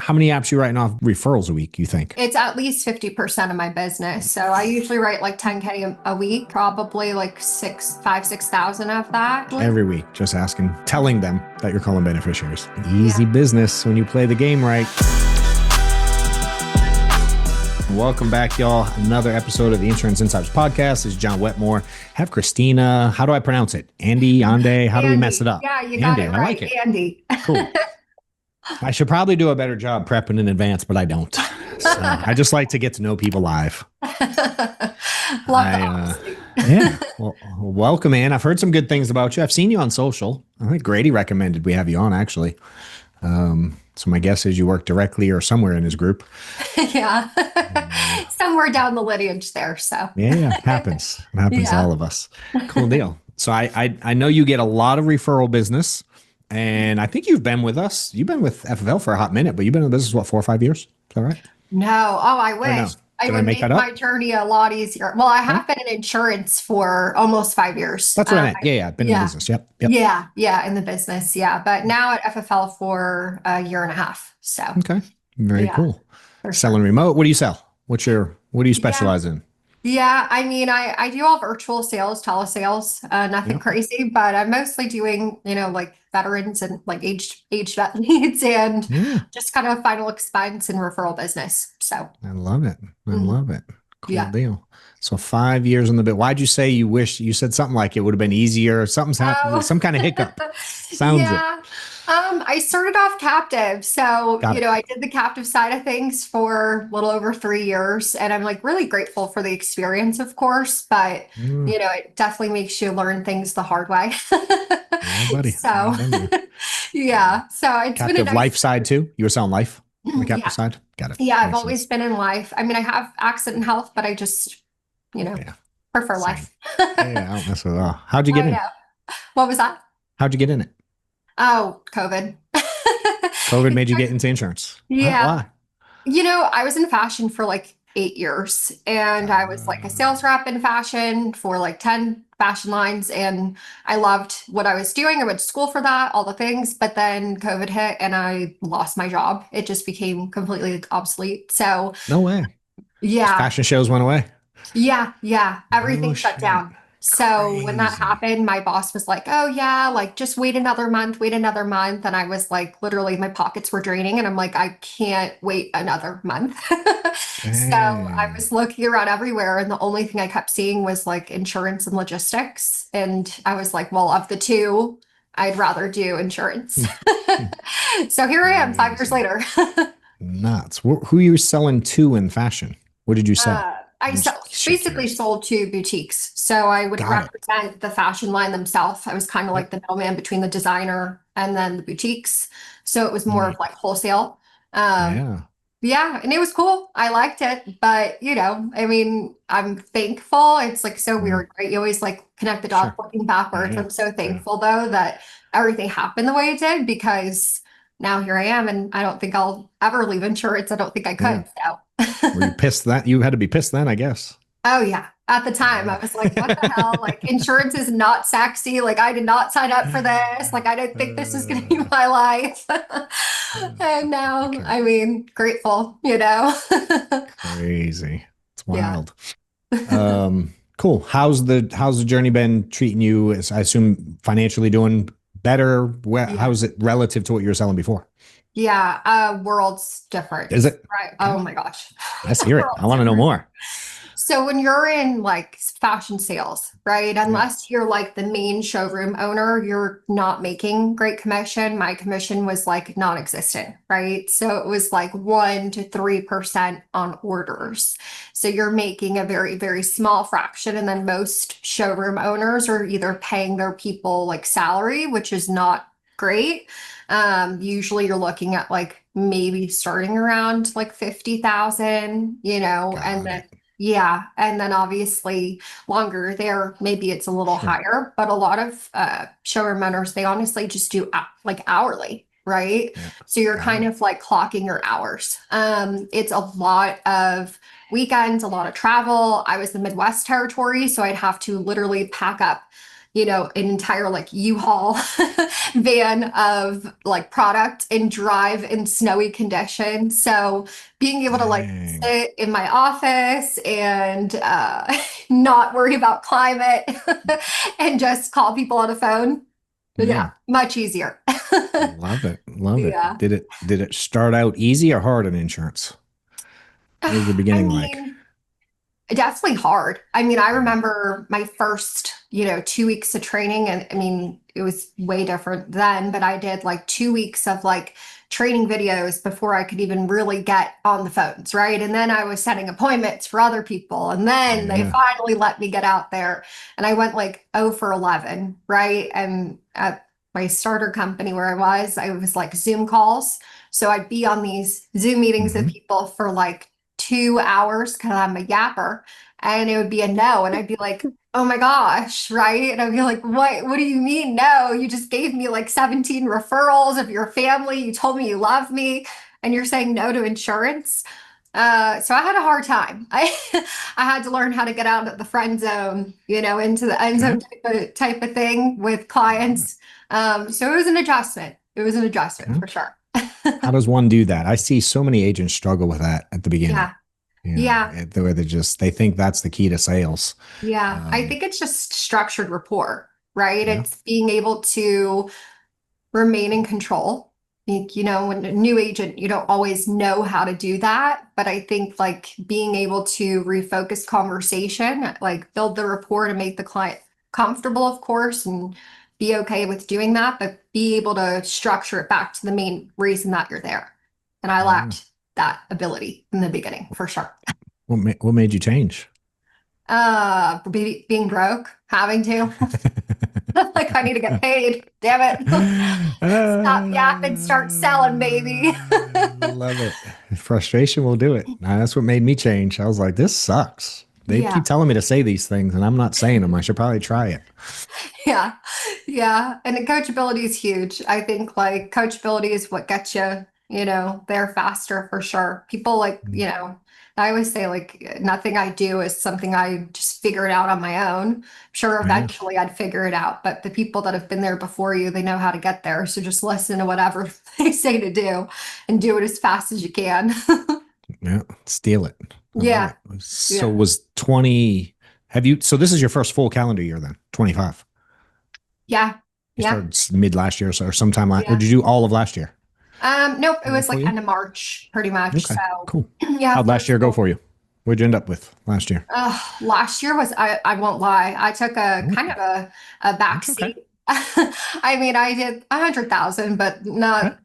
How many apps you writing off referrals a week, you think? It's at least 50% of my business. So I usually write like 10K a week, probably like 6,000 of that. Every week, just asking, telling them that you're calling beneficiaries. Yeah. Easy business when you play the game right. Welcome back, y'all. Another episode of the Insurance Insiders Podcast. This is John Wetmore. Have Christina, how do I pronounce it? Ande? How do we mess it up? Yeah, you got Ande, it I right. like it. Andy. Cool. I should probably do a better job prepping in advance, but I don't. So I just like to get to know people live. Yeah. Well, welcome, man. I've heard some good things about you. I've seen you on social. I think Grady recommended we have you on, actually. So my guess is you work directly or somewhere in his group. Yeah. Somewhere down the lineage there. So yeah, it happens. It happens to all of us. Cool deal. So I know you get a lot of referral business, and I think you've been with us. You've been with FFL for a hot minute, but you've been in business, what, 4 or 5 years? Is that right? No. Oh, I wish. No? I Did I would make make that up? my journey a lot easier. Well, I have been in insurance for almost 5 years. That's what I meant. Yeah. Been in business. Yep. Yeah, in the business. Yeah. But now at FFL for a year and a half. So Okay. Very cool. for Selling sure. remote. What do you sell? What do you specialize in? Yeah, I mean, I do all virtual sales, telesales, nothing crazy, but I'm mostly doing, like veterans and like aged vet leads and just kind of final expense and referral business. So I love it. I love it. Cool yeah. deal. So 5 years in the bit. Why'd you say you wish you said something like it would have been easier? Something's happened, some kind of hiccup. Sounds it. I started off captive. So, Got it. I did the captive side of things for a little over 3 years. And I'm like really grateful for the experience, of course. But, it definitely makes you learn things the hard way. Yeah, buddy. So, yeah. So it's been a Captive nice life side too? You were selling life on the captive Yeah. side? Got it. Yeah, I've Makes always sense. been in life. I mean, I have accident health, but I just, prefer Same. life. Yeah, I don't mess with it all. How'd you get Oh, in? yeah. What was that? How'd you get in it? Oh, COVID. COVID made you get into insurance. Yeah. Why? I was in fashion for like 8 years, and I was like a sales rep in fashion for like 10 fashion lines, and I loved what I was doing. I went to school for that, all the things, but then COVID hit and I lost my job. It just became completely obsolete. So No way. yeah. Fashion shows went away. Yeah. Everything shut shit. down. So when that Crazy. happened, my boss was like, "Oh yeah, like just wait another month, wait another month." And I was like, literally my pockets were draining and I'm like, I can't wait another month. So I was looking around everywhere and the only thing I kept seeing was like insurance and logistics. And I was like, well, of the two, I'd rather do insurance. So here I am 5 years later. Nuts. Who are you selling to in fashion? What did you sell? I basically sold to boutiques. So I would represent the fashion line themselves. I was kind of like the middleman between the designer and then the boutiques. So it was more of like wholesale. Yeah, and it was cool. I liked it. But, I mean, I'm thankful. It's like so weird, right? You always like connect the dots looking backwards. I'm so thankful though that everything happened the way it did because now here I am and I don't think I'll ever leave insurance. I don't think I could. So were you pissed that you had to be pissed then, I guess? Oh yeah. At the time I was like, what the hell? Like insurance is not sexy. Like I did not sign up for this. Like I didn't think this was going to be my life. And now, I mean, grateful, Crazy. It's wild. Cool. How's the journey been treating you? I assume financially doing better. How's it relative to what you were selling before? Yeah, world's different. Is it? Right. Oh my gosh. Let's hear it. I want to know more. So when you're in like fashion sales, right? Unless you're like the main showroom owner, you're not making great commission. My commission was like non-existent, right? So it was like 1 to 3% on orders. So you're making a very, very small fraction. And then most showroom owners are either paying their people like salary, which is not great. Usually you're looking at like maybe starting around like 50,000, and then and then obviously longer there, maybe it's a little higher, but a lot of showroom owners, they honestly just do like hourly, right? So you're kind of like clocking your hours. It's a lot of weekends, a lot of travel. I was the Midwest territory, so I'd have to literally pack up an entire like U-Haul van of like product and drive in snowy conditions. So being able to like Dang. sit in my office and not worry about climate and just call people on the phone. But yeah, Yeah. much easier. Love it. Love it. Yeah. Did it start out easy or hard in insurance? What was the I beginning like? mean, definitely hard. I mean, I Yeah. remember my first, 2 weeks of training, and I mean, it was way different then, but I did like 2 weeks of like training videos before I could even really get on the phones, right? And then I was setting appointments for other people, and then they Yeah. finally let me get out there, and I went like 0 for 11, right? And at my starter company where I was like Zoom calls. So I'd be on these Zoom meetings with Hmm. people for like 2 hours because I'm a yapper, and it would be a no, and I'd be like, oh my gosh, right? And I'd be like, what do you mean no? You just gave me like 17 referrals of your family. You told me you love me, and you're saying no to insurance. So I had a hard time. I had to learn how to get out of the friend zone, into the end Okay. zone type of thing with Love it. clients. So it was an adjustment. It was an adjustment Okay. for sure. How does one do that? I see so many agents struggle with that at the beginning. Yeah. Yeah. The way they think that's the key to sales. Yeah, I Um, think it's just structured rapport, right? yeah. It's being able to remain in control. Like, when a new agent, you don't always know how to do that. But I think like being able to refocus conversation, like build the rapport to make the client comfortable, of course, and be okay with doing that, but be able to structure it back to the main reason that you're there. And I Yeah. lacked that ability in the beginning for sure. What made you change? Being broke, having to. Like I need to get paid. Damn it. Stop yapping, start selling, baby. Love it. Frustration will do it. Nah, that's what made me change. I was like, this sucks. They Yeah. keep telling me to say these things, and I'm not saying them. I should probably try it. Yeah. Yeah. And the coachability is huge. I think like coachability is what gets you, there faster for sure. People like, I always say like nothing I do is something I just figure it out on my own. Sure, Yeah. eventually I'd figure it out, but the people that have been there before you, they know how to get there. So just listen to whatever they say to do and do it as fast as you can. Yeah. Steal it. I love Yeah. it. So Yeah. was 20, so this is your first full calendar year then, 25. Yeah. You Yeah. started mid last year, or sometime last, or Yeah. did you do all of last year? Nope, it One was full like year? end of March, pretty much. Okay, So cool. yeah, How'd last first year go full. for you? What'd you end up with last year? Last year was I won't lie. I took a Oh, kind of a back that's okay. seat. I mean, I did 100,000, but Okay. not,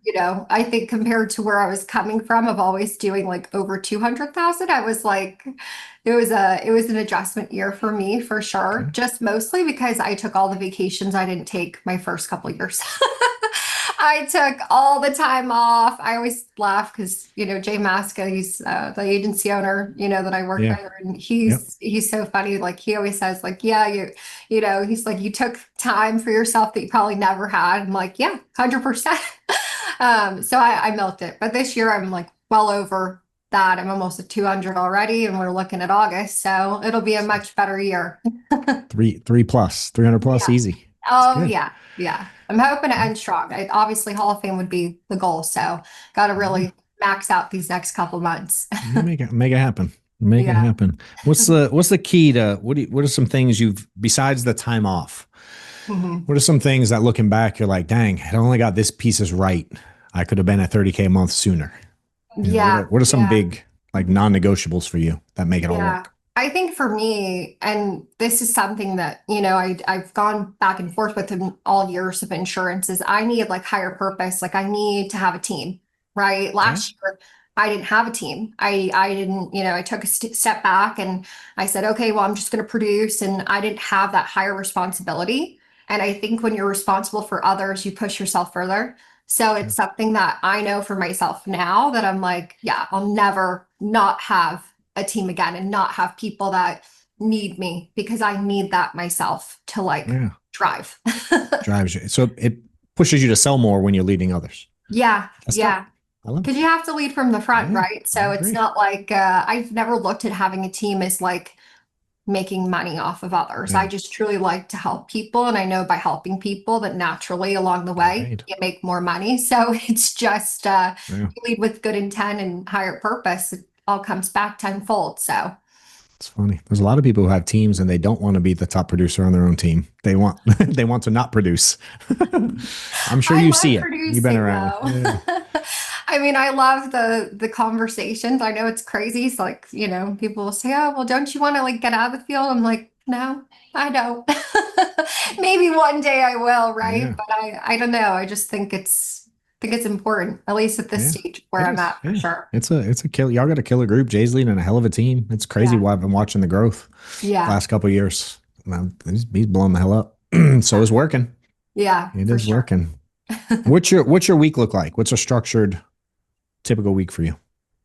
I think compared to where I was coming from of always doing like over 200,000, I was like, it was an adjustment year for me for sure. Okay. Just mostly because I took all the vacations I didn't take my first couple years. I took all the time off. I always laugh because Jay Masca, he's the agency owner, that I work Yeah. with, and Yep. he's so funny. Like he always says, like, yeah, he's like, you took time for yourself that you probably never had. I'm like, yeah, 100%. So I milked it, but this year I'm like well over that. I'm almost at 200 already, and we're looking at August, so it'll be a much better year. Three plus, 300 plus, Yeah. easy. It's Oh good. yeah, yeah. I'm hoping to end strong. Obviously, Hall of Fame would be the goal, so got to Yeah. really max out these next couple months. You make it happen. Make it Yeah. happen. What's the key to what are some things you've besides the time off? Mhm. What are some things that looking back you're like, dang, I only got this pieces right. I could have been at 30K a month sooner. What are Yeah, some yeah. big like non-negotiables for you that make it all Yeah. work? I think for me, and this is something that, I've gone back and forth with in all years of insurance, is I need like higher purpose. Like I need to have a team, right? Okay. Last year, I didn't have a team. I didn't, I took a step back and I said, okay, well, I'm just going to produce. And I didn't have that higher responsibility. And I think when you're responsible for others, you push yourself further. So Okay. it's something that I know for myself now that I'm like, yeah, I'll never not have a team again and not have people that need me because I need that myself to like Yeah. drive. Drives you. So it pushes you to sell more when you're leading others. Yeah, That's tough. yeah. I love it. Because you have to lead from the front, Yeah, right? I So it's agree. not like I've never looked at having a team as like making money off of others. Yeah. I just truly like to help people. And I know by helping people that naturally along the way, Right. you make more money. So it's just, Yeah. you lead with good intent and higher purpose. It all comes back tenfold. So It's funny. There's a lot of people who have teams and they don't want to be the top producer on their own team. They want they want to not produce. I'm sure I you love see it. You've been producing around. though. Yeah. I mean, I love the conversations. I know it's crazy. It's like, people will say, "Oh, well, don't you want to like get out of the field?" I'm like, "No, I don't." Maybe one day I will, right? Yeah. But I don't know. I just think it's important, at least at this Yeah. stage where It I'm is. at for Yeah. sure. It's a kill. Y'all got a killer group. Jay's leading a hell of a team. It's crazy Yeah. what I've been watching the growth Yeah. last couple of years. Man, he's blowing the hell up. So it's working. Yeah, It for is sure. working. What's your week look like? What's a structured typical week for you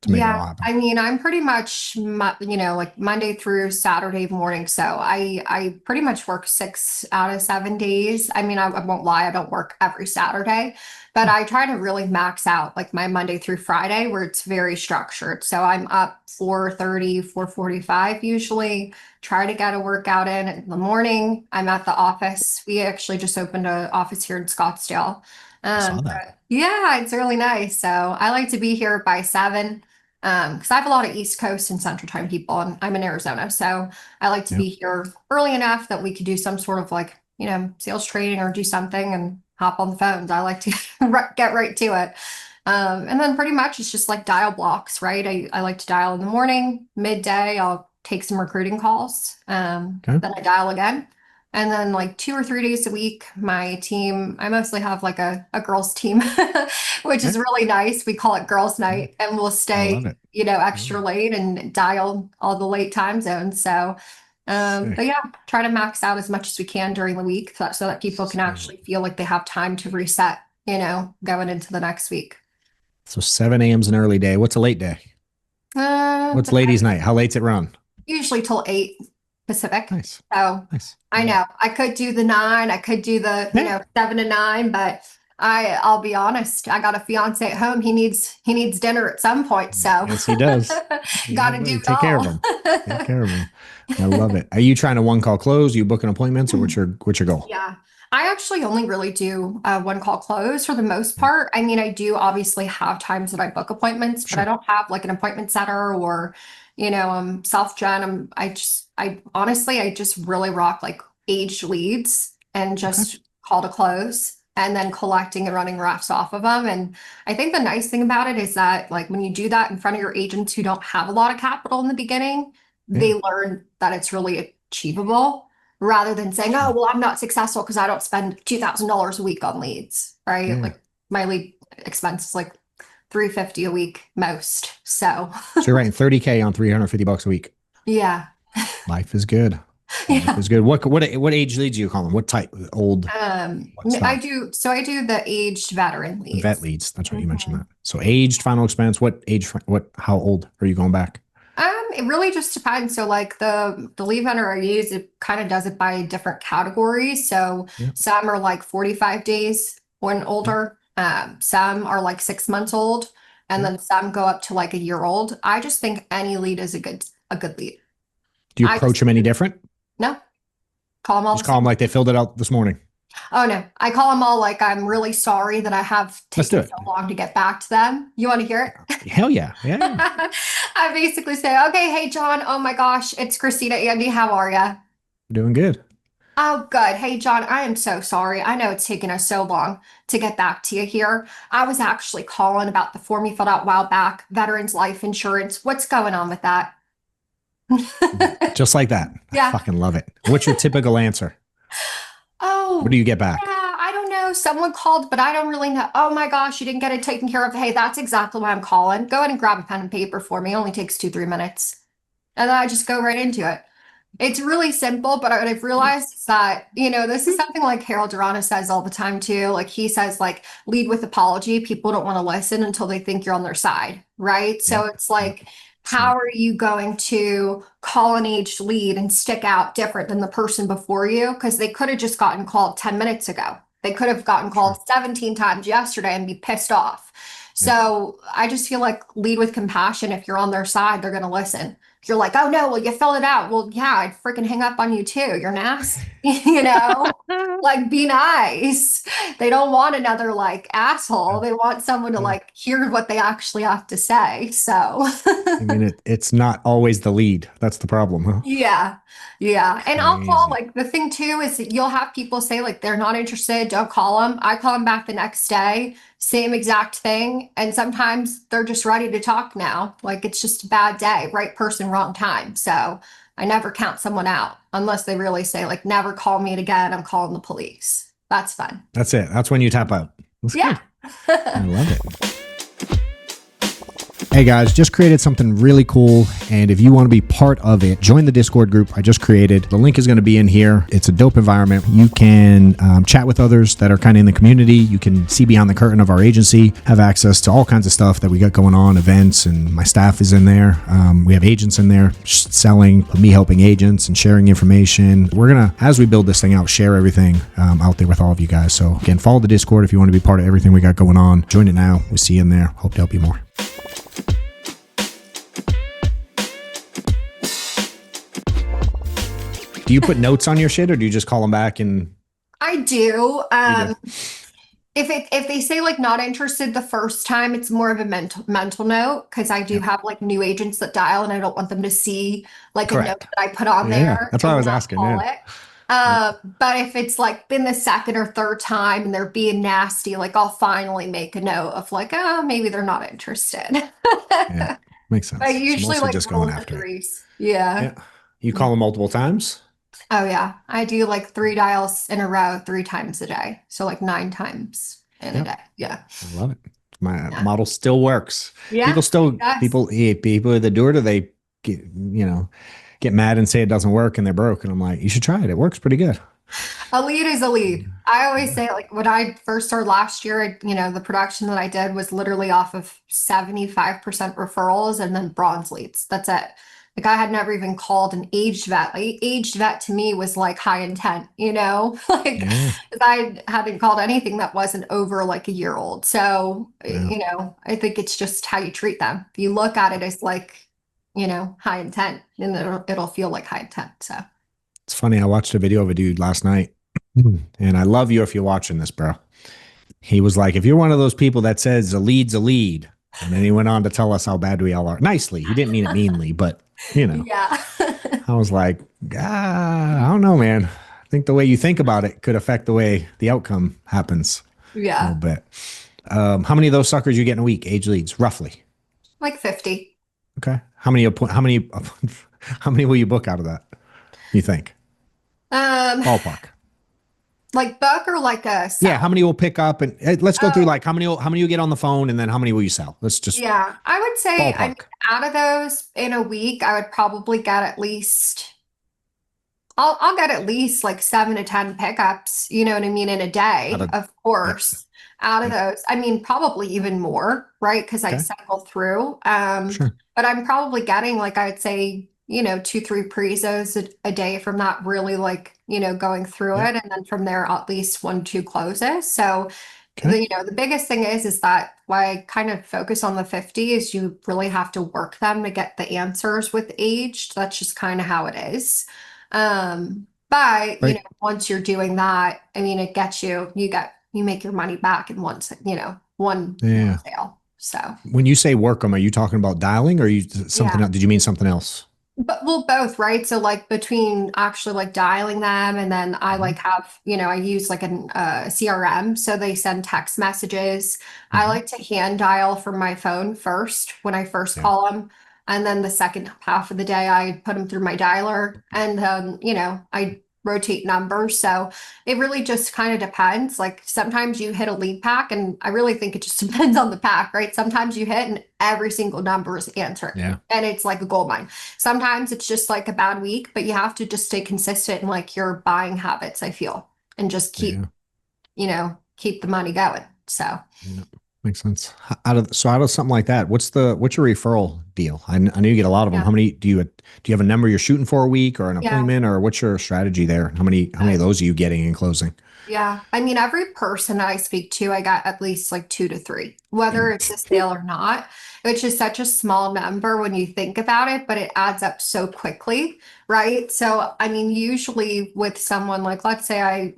to make it all Yeah, happen? I mean, I'm pretty much, like Monday through Saturday morning. So I pretty much work 6 out of 7 days. I mean, I won't lie, I don't work every Saturday, but I try to really max out like my Monday through Friday where it's very structured. So I'm up 4:30, 4:45 usually, try to get a workout in the morning. I'm at the office. We actually just opened an office here in Scottsdale. I saw that. Yeah, it's really nice. So I like to be here by 7. Because I have a lot of East Coast and Central Time people, and I'm in Arizona. So I like to Yeah. be here early enough that we could do some sort of like, sales training or do something and hop on the phones. I like to get right to it. And then pretty much it's just like dial blocks, right? I like to dial in the morning, midday, I'll take some recruiting calls. Okay. Then I dial again. And then like 2 or 3 days a week, my team, I mostly have like a girls team, which is Okay. really nice. We call it girls Yeah. night and we'll I love stay, it. I love extra it. late and dial all the late time zones. So, but Sick. yeah, try to max out as much as we can during the week so that people can So, actually feel like they have time to reset, going into the next week. so 7 a.m. is an early day. What's a late day? What's ladies' Depends. night? How late's it run? Usually till 8 Pacific. Nice. So Nice. I Yeah. know I could do the 9, I could do the, Yeah. 7 to 9, but I'll be honest, I got a fiance at home. He needs dinner at some point. So Yes, he does. Yeah, got to do buddy. it Take care of all. him. Take care of him. I love it. Are you trying to one call close? Are you booking appointments, or what's your goal? Yeah. I actually only really do one call close for the most Yeah. part. I mean, I do obviously have times that I book appointments, but I Sure. don't have like an appointment setter or, self-gen. I honestly, I just really rock like aged leads and Okay. just call to close and then collecting and running refs off of them. And I think the nice thing about it is that like when you do that in front of your agents who don't have a lot of capital in the beginning, they Yeah. learn that it's really achievable rather than saying, "Oh, Sure. well, I'm not successful because I don't spend $2,000 a week on leads," right? Yeah. Like my lead expense is like 350 a week most. So So you're writing 30K on 350 bucks a week. yeah. Life is good. Life Yeah. is good. What age leads do you call them? What type? Old? What I style? do the aged veteran The vet leads. leads. That's right. You mentioned Mhm. that. So aged final expense. What age? What? How old are you going back? It really just depends. So like the lead vendor I use, it kind of does it by different categories. So Yeah. some are like 45 days or Yeah. older. Some are like 6 months old, and Yeah. then some go up to like a year old. I just think any lead is a good lead. Do you I approach just them any different? no call them all Just the call them same. like they filled it out this morning. Oh no, I call them all like I'm really sorry that I have Let's do taken it. so long to get back to them. You want to hear it? Hell yeah. Yeah. Yeah. I basically say, okay, hey John, oh my gosh, it's Christina Ande. How are you? Doing good. Oh, good. Hey John, I am so sorry. I know it's taken us so long to get back to you here. I was actually calling about the form you filled out a while back, Veterans Life Insurance. What's going on with that? Just like that. I Yeah. fucking love it. What's your typical answer? What do Oh, you get back? yeah, I don't know. Someone called, but I don't really know. Oh my gosh, you didn't get it taken care of. Hey, that's exactly why I'm calling. Go ahead and grab a pen and paper for me. It only takes 2, 3 minutes. And then I just go right into it. It's really simple, but what I've realized is that, this is something like Harold Durana says all the time too. Like he says, like, lead with apology. People don't want to listen until they think you're on their side, right? So Yep. it's Yep. like, how Smart. are you going to call an aged lead and stick out different than the person before you? Because they could have just gotten called 10 minutes ago. They could have gotten Sure. called 17 times yesterday and be pissed off. Yep. So I just feel like lead with compassion. If you're on their side, they're going to listen. you're like, oh no, well, you filled it out. Well, yeah, I'd freaking hang up on you too. You're nasty, you know? Like, be nice. They don't want another like asshole. They want someone to Yeah. like hear what they actually have to say. So I mean, it's not always the lead. That's the problem, huh? yeah. Yeah. And I'll call, Crazy. like, the thing too is that you'll have people say, like, they're not interested, don't call them. I call them back the next day, same exact thing. And sometimes they're just ready to talk now. Like, it's just a bad day, right person, wrong time. So I never count someone out unless they really say, like, never call me again. I'm calling the police. That's fun. That's it. That's when you tap out. That's Yeah. good. I love it. Hey guys, just created something really cool. And if you want to be part of it, join the Discord group I just created. The link is going to be in here. It's a dope environment. You can chat with others that are kind of in the community. You can see behind the curtain of our agency, have access to all kinds of stuff that we got going on, events, and my staff is in there. We have agents in there selling, me helping agents and sharing information. We're going to, as we build this thing out, share everything out there with all of you guys. So again, follow the Discord if you want to be part of everything we got going on. Join it now. We'll see you in there. Hope to help you more. Do you put notes on your shit or do you just call them back and I do. you do? If they say like not interested the first time, it's more of a mental note because I do Yep. have like new agents that dial and I don't want them to see like a note Correct. that I put on Yeah, there that's why I and was not asking. call Yeah. it. Yep. But if it's like been the second or third time and they're being nasty, like I'll finally make a note of like, oh, maybe they're not interested. Yeah. Makes But sense. So usually mostly like just roll going in the after it. threes. Yeah. Yeah. You call them multiple times? Oh yeah. I do like 3 dials in a row 3 times a day. So like 9 times in a Yep. day. Yeah. I love it. My Yeah. model still works. Yeah. It does. People either do it or they get, get mad and say it doesn't work and they're broke. And I'm like, you should try it. It works pretty good. A lead is a lead. I always Yeah. say, like, when I first started last year, the production that I did was literally off of 75% referrals and then bronze leads. That's it. Like, I had never even called an aged vet. Like, aged vet to me was like high intent, like, Yeah. 'cause I hadn't called anything that wasn't over like a year old. So, Yeah. I think it's just how you treat them. If you look at it as like, high intent, and it'll feel like high intent. So, It's funny. I watched a video of a dude last night and I love you if you're watching this, bro. He was like, if you're one of those people that says a lead's a lead, and then he went on to tell us how bad we all are. Nicely. He didn't mean it meanly, but yeah. I was like, I don't know, man. I think the way you think about it could affect the way the outcome happens a little Yeah. bit. How many of those suckers you get in a week? Age leads, roughly. Like 50. Okay. How many will you book out of that? You think? Um, Ballpark. like book or like a Yeah. sell? How many will pick up and let's go through Oh, like how many you get on the phone and then how many will you sell? Let's just yeah. I would say, I mean, ballpark. out of those in a week, I would probably get at least, I'll get at least like 7 to 10 pickups, you know what I mean, in a Out day, of of yep. course. Out of Yep. those, I mean, probably even more, right? Because I Okay. cycle through. Sure. But I'm probably getting like I'd say, 2, 3 prezos a day from that really like, going through Yep. it. And then from there, at least 1, 2 closes. So Okay. the biggest thing is that why I kind of focus on the 50 is you really have to work them to get the answers with aged. That's just kind of how it is. But Right. once you're doing that, I mean, it gets you make your money back in one Yeah. sale. So When you say work them, are you talking about dialing or are you something yeah. else? Did you mean something else? But well, both, right? So like between actually like dialing them and then I Mhm. like have, I use like an CRM. So they send text messages. I Mhm. like to hand dial from my phone first when I first Yeah. call them. And then the second half of the day, I put them through my dialer and I rotate numbers. So it really just kind of depends. Like sometimes you hit a lead pack, and I really think it just depends on the pack, right? Sometimes you hit and every single number is answered Yeah. and it's like a gold mine. Sometimes it's just like a bad week, but you have to just stay consistent in like your buying habits, I feel, and just Yeah. keep the money going. So Yeah. Makes sense. Out of something like that, what's your referral deal? I know you get a lot of them. yeah, How many do you have a number you're shooting for a week or an yeah. appointment or what's your strategy there? How many of those are you getting and closing? Yeah. I mean, every person that I speak to, I got at least like two to three, whether it's a sale or not, which is such a small number when you think about it, but it adds up so quickly, right? So, I mean, usually with someone like, let's say I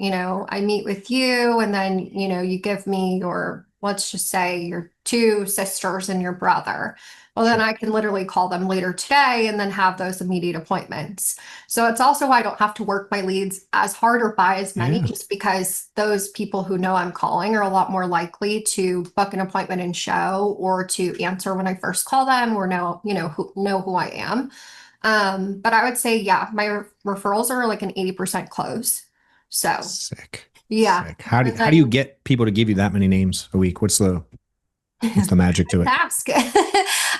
meet with you and then, you give me your, let's just say your two sisters and your brother. Well, then Sure. I can literally call them later today and then have those immediate appointments. So it's also why I don't have to work my leads as hard or buy as many, Yeah. just because those people who know I'm calling are a lot more likely to book an appointment and show, or to answer when I first call them, or know who I am. But I would say, yeah, my referrals are like an 80% close. So Sick. yeah. Sick. How do And how do you then get people to give you that many names a week? What's the magic to it? task.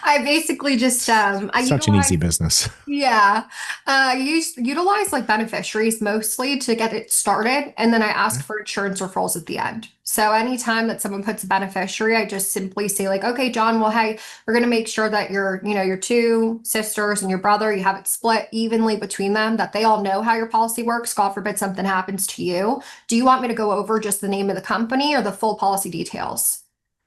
I basically just I Such an easy utilize. business. Yeah. Utilize like beneficiaries mostly to get it started. And then I ask Okay. for insurance referrals at the end. So anytime that someone puts a beneficiary, I just simply say like, okay, John, well, hey, we're going to make sure that your two sisters and your brother, you have it split evenly between them, that they all know how your policy works. God forbid something happens to you. Do you want me to go over just the name of the company or the full policy details?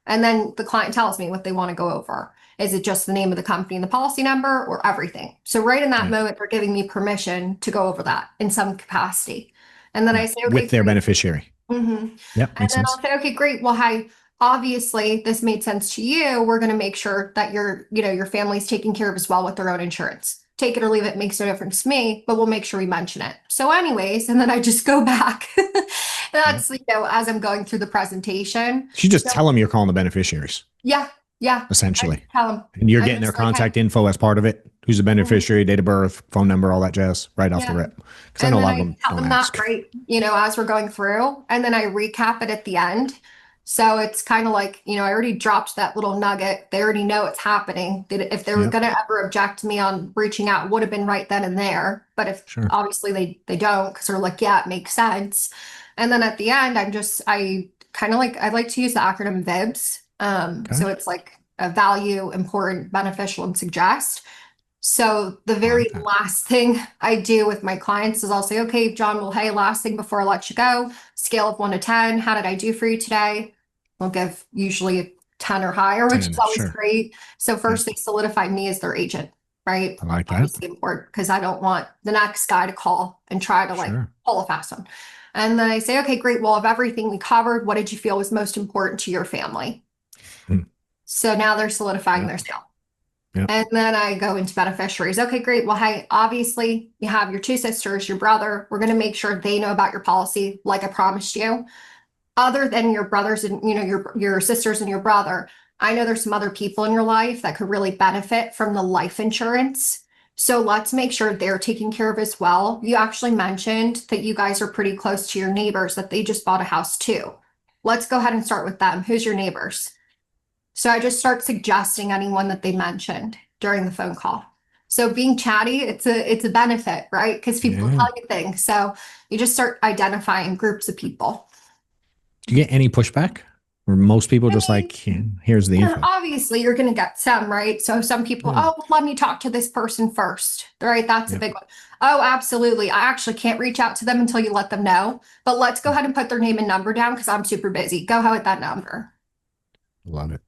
And then the client tells me what they want to go over. Is it just the name of the company and the policy number, or everything? So right in that Yeah. moment, they're giving me permission to go over that in some capacity. And then Yeah. I say, okay, With their great. beneficiary. Mhm. Yep. And Makes then I'll sense. say, okay, great. Well, hi, obviously this made sense to you. We're going to make sure that your family's taken care of as well with their own insurance. Take it or leave it, makes no difference to me, but we'll make sure we mention it. So anyways, and then I just go back. Yeah. That's, as I'm going through the presentation. You just So tell them you're calling the beneficiaries, yeah, yeah. I essentially. just tell them. And you're I'm getting their just like, hey. contact info as part of it. Who's the Mhm. beneficiary, date of birth, phone number, all that jazz, right off the Yeah. rip. Because I And know a then lot of I them tell don't them that, ask. right, as we're going through, and then I recap it at the end. So it's kind of like, I already dropped that little nugget. They already know it's happening. If they were Yep. going to ever object to me on reaching out, it would have been right then and there. But if Sure. obviously they don't, because they're like, yeah, it makes sense. And then at the end, I kind of I like to use the acronym VIBS. Okay. So it's like a value, important, beneficial, and suggest. So the I very like that. last thing I do with my clients is I'll say, okay, John, well, hey, last thing before I let you go, scale of 1 to 10, how did I do for you today? We'll give usually a 10 or higher, which is 10. always Sure. great. So Yep. first they solidify me as their agent, right? I like that. Obviously important, because I don't want the next guy to call and try to Sure. pull a fast one. And then I say, okay, great. Well, of everything we covered, what did you feel was most important to your family? Hmm. So now they're solidifying Yep. their sale. Yep. And then I go into beneficiaries. Okay, great. Well, hey, obviously you have your two sisters, your brother. We're going to make sure they know about your policy, like I promised you. Other than your brothers and your sisters and your brother, I know there's some other people in your life that could really benefit from the life insurance. So let's make sure they're taken care of as well. You actually mentioned that you guys are pretty close to your neighbors, that they just bought a house too. Let's go ahead and start with them. Who's your neighbors? So I just start suggesting anyone that they mentioned during the phone call. So being chatty, it's a benefit, right? Because people Yeah. tell you things. So you just start identifying groups of people. Do you get any pushback? Or most people I just mean, like, "Yeah, here's the info." obviously you're going to get some, right? So some people, Yeah. oh, let me talk to this person first, right? That's a Yep. big one. Oh, absolutely. I actually can't reach out to them until you let them know. But let's go ahead and put their name and number down because I'm super busy. Go ahead with that number. Love it.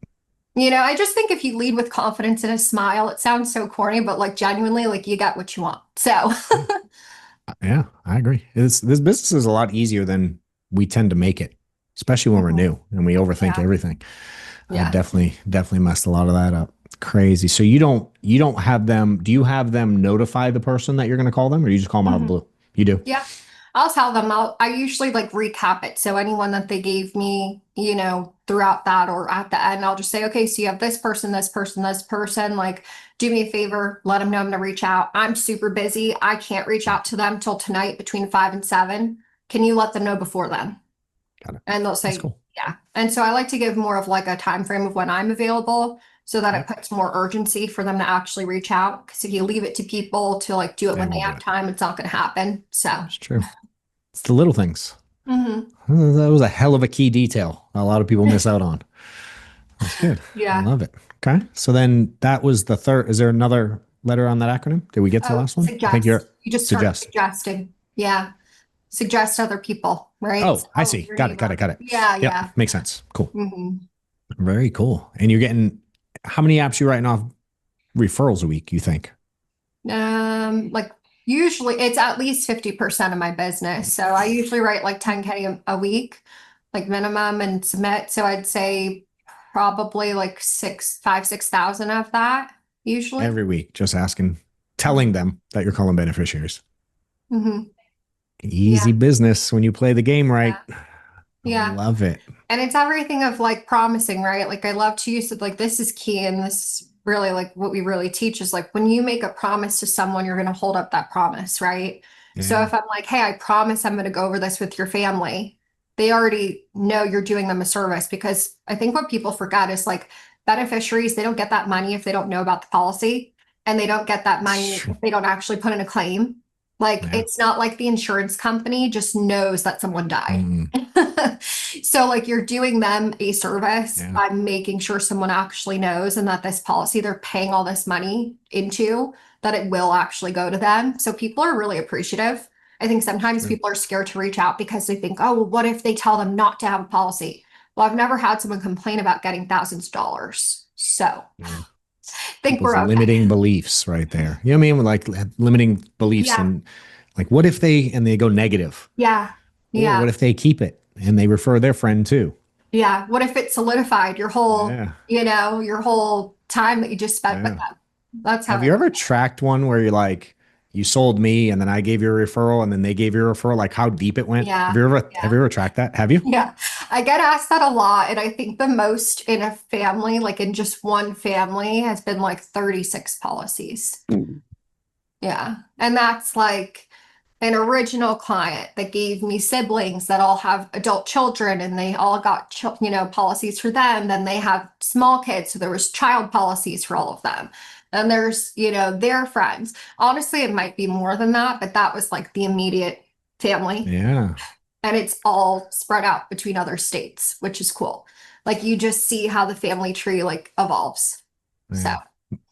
I just think if you lead with confidence and a smile, it sounds so corny, but like genuinely, like you got what you want. So, Yeah. Yeah, I agree. This business is a lot easier than we tend to make it, especially when we're Mhm. new and we overthink Yeah, everything. I yeah. definitely messed a lot of that up. Crazy. So you don't have them. Do you have them notify the person that you're going to call them, or you just call them out of the Mhm. blue? You do. Yeah. I'll tell them. I usually recap it. So anyone that they gave me, throughout that or at the end, I'll just say, okay, so you have this person, this person, this person. Like, do me a favor, let them know I'm going to reach out. I'm super busy. I can't reach Yeah, out to them till tonight between 5 and 7. Can you let them know before then? got it. And they'll That's say, cool. yeah. And so I like to give more of a time frame of when I'm available so that it Yep. puts more urgency for them to actually reach out. Because if you leave it to people to do it They when they won't do have it. time, it's not going to happen. So, It's true. It's the little things. mhm. That was a hell of a key detail. A lot of people miss out on. That's good. I Yeah. love it. Okay. So then that was the third. Is there another letter on that acronym? Did we get to the Oh, last one? I think suggest. you're You just start suggest. suggesting. Yeah. suggest other people, right? Oh, I So see. your Got it. Got it. neighbor. Got it. Yeah, Yep. yeah. Makes sense. Cool. Hmm. Very cool. And you're getting how many apps you writing off referrals a week, you think? Like usually it's at least 50% of my business. So I usually write like 10K a week, like minimum and submit. So I'd say probably like 6,000 of that usually. Every week, just asking, telling them that you're calling beneficiaries. Mm-hmm. Easy Yeah, business when you play the game right. yeah, I yeah. love it. And it's everything of like promising, right? Like I love to use it, like this is key, and this is really like what we really teach is like when you make a promise to someone, you're going to hold up that promise, right? So Yeah. if I'm like, hey, I promise I'm going to go over this with your family, they already know you're doing them a service, because I think what people forget is like beneficiaries, they don't get that money if they don't know about the policy, and they don't get that It's money true. if they don't actually put in a claim. Like Yeah. it's not like the insurance company just knows that someone died. Mm, So like you're doing them a service yeah. by making sure someone actually knows, and that this policy they're paying all this money into, that it will actually go to them. So people are really appreciative. I think It's sometimes true. people are scared to reach out because they think, oh, well, what if they tell them not to have a policy? Well, I've never had someone complain about getting thousands of dollars. So I Yeah. think People's we're okay. limiting beliefs right there. You know what I mean? Like limiting beliefs Yeah. and like, what if they go negative? Yeah. Or what Yeah. if they keep it and they refer their friend too? Yeah. What if it solidified your whole, Yeah. your whole time that you just spent with Yeah. them? That's how Have I you look ever at tracked one where you're like, you sold me and then I gave you a referral and then they gave you a referral, like how deep it it. went? Yeah. Have Yeah. you ever tracked that? Have you? Yeah. I get asked that a lot. And I think the most in a family, like in just one family, has been like 36 policies. Yeah. And that's like an original client that gave me siblings that all have adult children, and they all got, policies for them. Then they have small kids. So there was child policies for all of them. And there's, their friends. Honestly, it might be more than that, but that was like the immediate family. Yeah. And it's all spread out between other states, which is cool. Like you just see how the family tree like evolves. So, Yeah.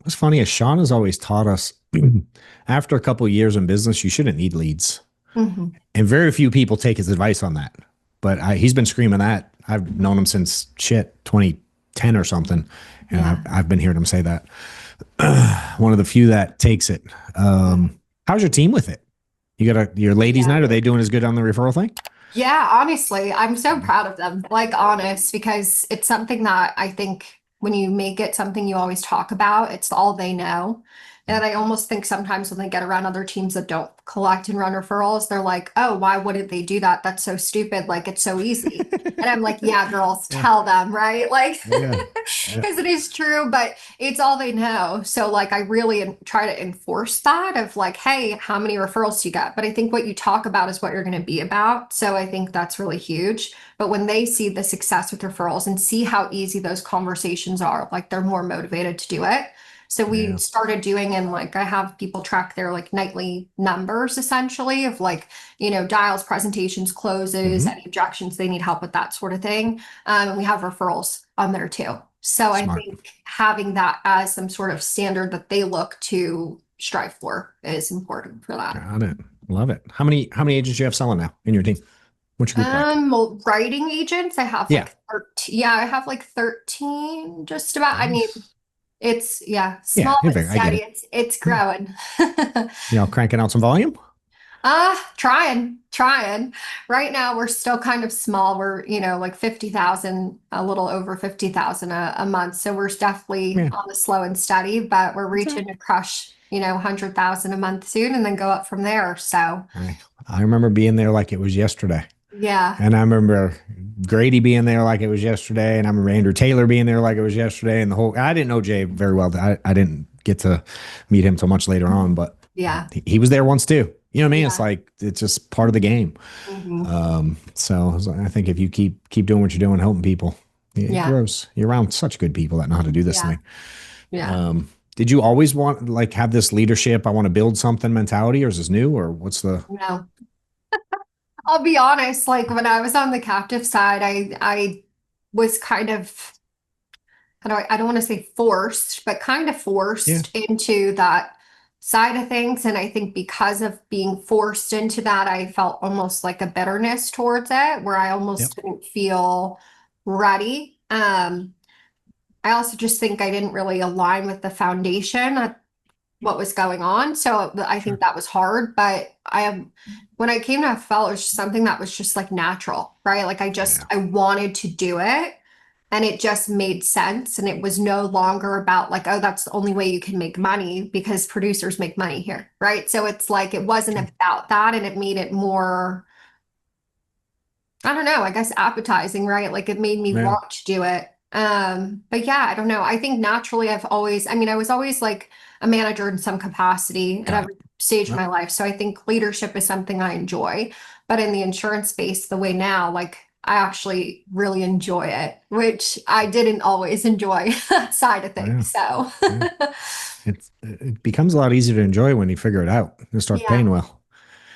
What's funny is Sean has always taught us after a couple of years in business, you shouldn't need leads. mhm. And very few people take his advice on that. But he's been screaming that. I've known him since 2010 or something. And Yeah. I've been hearing him say that. One of the few that takes it. How's your team with it? You got your ladies' Yeah. night? Are they doing as good on the referral thing? Yeah, honestly, I'm so proud of them. Like, honest, because it's something that I think when you make it something you always talk about, it's all they know. And I almost think sometimes when they get around other teams that don't collect and run referrals, they're like, oh, why wouldn't they do that? That's so stupid. Like, it's so easy. And I'm like, yeah, girls, Yeah. tell them, right? Like, Yeah. Yeah. because it is true, but it's all they know. So, like, I really try to enforce that of like, hey, how many referrals do you get? But I think what you talk about is what you're going to be about. So, I think that's really huge. But when they see the success with referrals and see how easy those conversations are, like, they're more motivated to do it. So we Yeah. started doing, and like I have people track their like nightly numbers essentially of like, dials, presentations, closes, Hmm. any objections, they need help with that sort of thing. And we have referrals on there too. So I Smart. think having that as some sort of standard that they look to strive for is important for that. Got it. Love it. How many agents do you have selling now in your team? What's your group like? Well, writing agents, I have Yeah. like 13. Yeah, I have like 13 just about. I mean, Nice. it's yeah, Yeah, small but I get steady. it. It's Yeah. growing. You know, cranking out some volume. Trying. Right now, we're still kind of small. We're, like 50,000, a little over 50,000 a month. So we're definitely Yeah. on the slow and steady, but we're That's all right. reaching to crush, 100,000 a month soon and then go up from there. So I remember being there like it was yesterday. yeah. And I remember Grady being there like it was yesterday. And I remember Andrew Taylor being there like it was yesterday. And I didn't know Jay very well. I didn't get to meet him till much later on, but Yeah. he was there once too. You know what I mean? It's Yeah. like, it's just part of the game. Mhm. So I think if you keep doing what you're doing, helping people, it Yeah. grows. You're around such good people that know how to do this Yeah. thing. Yeah. Did you always want like have this leadership? I want to build something mentality, or is this new, or what's the? No. I'll be honest, like when I was on the captive side, I was kind of, I don't want to say forced, but kind of Yeah. forced into that side of things. And I think because of being forced into that, I felt almost like a bitterness towards it, where I Yep. almost didn't feel ready. I also just think I didn't really align with the foundation of what was going on. So I think Sure. that was hard. But when I came to FL, it was just something that was just like natural, right? Like Yeah. I wanted to do it. And it just made sense. And it was no longer about like, oh, that's the only way you can make money because producers make money here, right? So it's like it wasn't Sure. about that. And it made it more, I don't know, I guess appetizing, right? Like it made me Yeah. want to do it. But yeah, I don't know. I think naturally I mean, I was always like a manager in some capacity at Got it. every stage of Yep. my life. So I think leadership is something I enjoy. But in the insurance space, the way now, like I actually really enjoy it, which I didn't always enjoy that side of Yeah. things. So Yeah. It becomes a lot easier to enjoy when you figure it out and start yeah. paying well.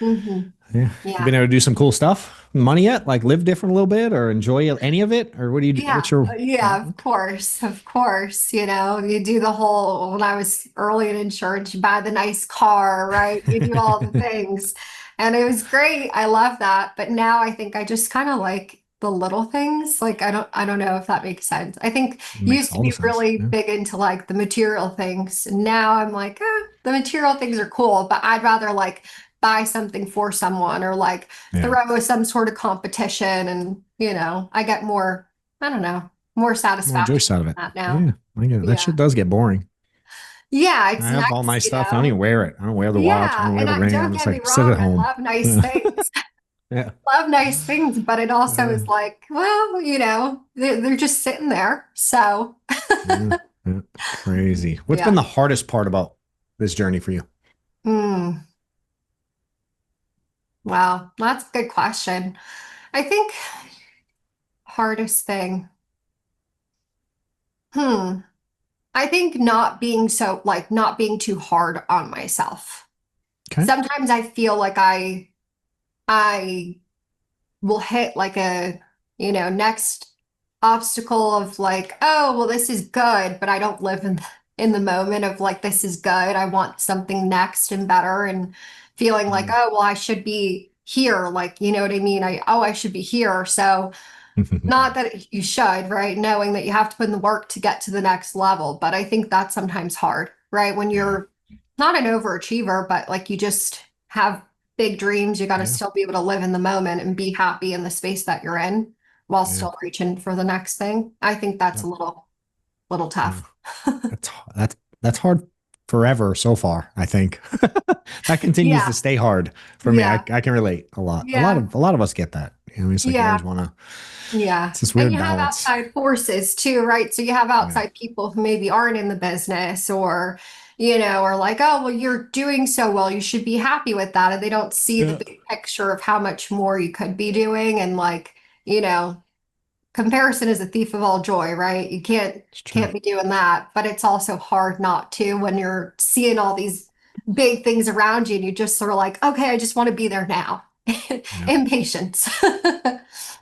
Hmm. Yeah. You been Yeah. able to do some cool stuff? Money yet? Like live different a little bit or enjoy any of it? Or what do you do? Yeah, What's your yeah, of course, of course. You know, you do the whole, when I was early in insurance, you buy the nice car, right? You do all the things. And it was great. I love that. But now I think I just kind of like the little things. Like I don't know if that makes sense. I think makes used to all the be sense. really Yeah. big into like the material things. And now I'm like, the material things are cool, but I'd rather like buy something for someone or like Yeah. throw some sort of competition and I get more, I don't know, more More joy satisfaction out of from it. that now. Yeah. I get it. That Yeah. shit does get boring. Yeah, I it's have all nice, my stuff. I don't even wear it. I don't wear the watch. I Yeah, don't wear and the ring. don't I'm just get me like, sit wrong, at I home. love nice Yeah. things. Yeah. Love nice things, but it also Yeah. is like, well, they're just sitting there. So, Yeah. Yeah. Crazy. What's been yeah. the hardest part about this journey for you? Mm, wow, that's a good question. I think hardest thing. Hmm. I think not being so like not being too hard on myself. Okay. Sometimes I feel like I will hit like a, next obstacle of like, oh, well, this is good, but I don't live in the moment of like, this is good. I want something next and better and feeling like, Mm. oh, well, I should be here. Like, you know what I mean? I should be here. So not that you should, right? Knowing that you have to put in the work to get to the next level. But I think that's sometimes hard, right? When Yeah. you're not an overachiever, but like you just have big dreams, you got to Yeah. still be able to live in the moment and be happy in the space that you're in while Yeah. still reaching for the next thing. I think that's Yeah. a little Yeah. tough. That's that's hard forever so far, I think. That continues to Yeah, stay hard for me. yeah, I can relate a lot. yeah, A lot of us get that. It's like you yeah. always want to, Yeah. it's this And weird you have balance. outside forces too, right? So you have Yeah. outside people who maybe aren't in the business or, are like, oh, well, you're doing so well. You should be happy with that. And they don't see the Yeah. big picture of how much more you could be doing. And like, comparison is a thief of all joy, right? You It's true. can't be doing that. But it's also hard not to when you're seeing all these big things around you and you just sort of like, okay, I just want to be there now. Yeah. Impatience.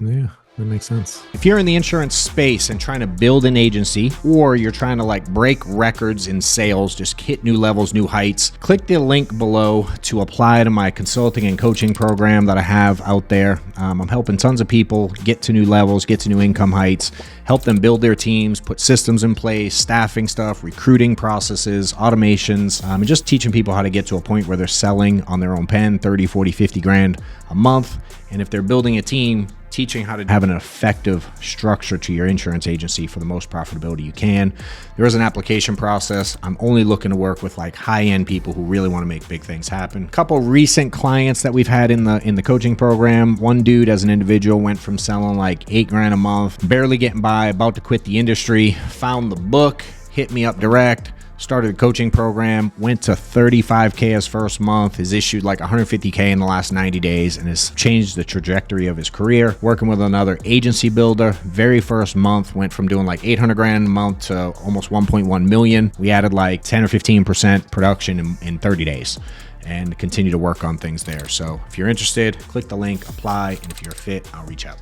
Yeah, that makes sense. If you're in the insurance space and trying to build an agency, or you're trying to like break records in sales, just hit new levels, new heights, click the link below to apply to my consulting and coaching program that I have out there. I'm helping tons of people get to new levels, get to new income heights, help them build their teams, put systems in place, staffing stuff, recruiting processes, automations, and just teaching people how to get to a point where they're selling on their own pen, 30, 40, 50 grand a month. And if they're building a team, teaching how to have an effective structure to your insurance agency for the most profitability you can. There is an application process. I'm only looking to work with like high-end people who really want to make big things happen. A couple recent clients that we've had in the coaching program. One dude as an individual went from selling like 8 grand a month, barely getting by, about to quit the industry, found the book, hit me up direct, started a coaching program, went to 35K his first month, has issued like 150K in the last 90 days and has changed the trajectory of his career. Working with another agency builder, very first month went from doing like 800 grand a month to almost 1.1 million. We added like 10 or 15% production in 30 days and continue to work on things there. So if you're interested, click the link, apply, and if you're a fit, I'll reach out.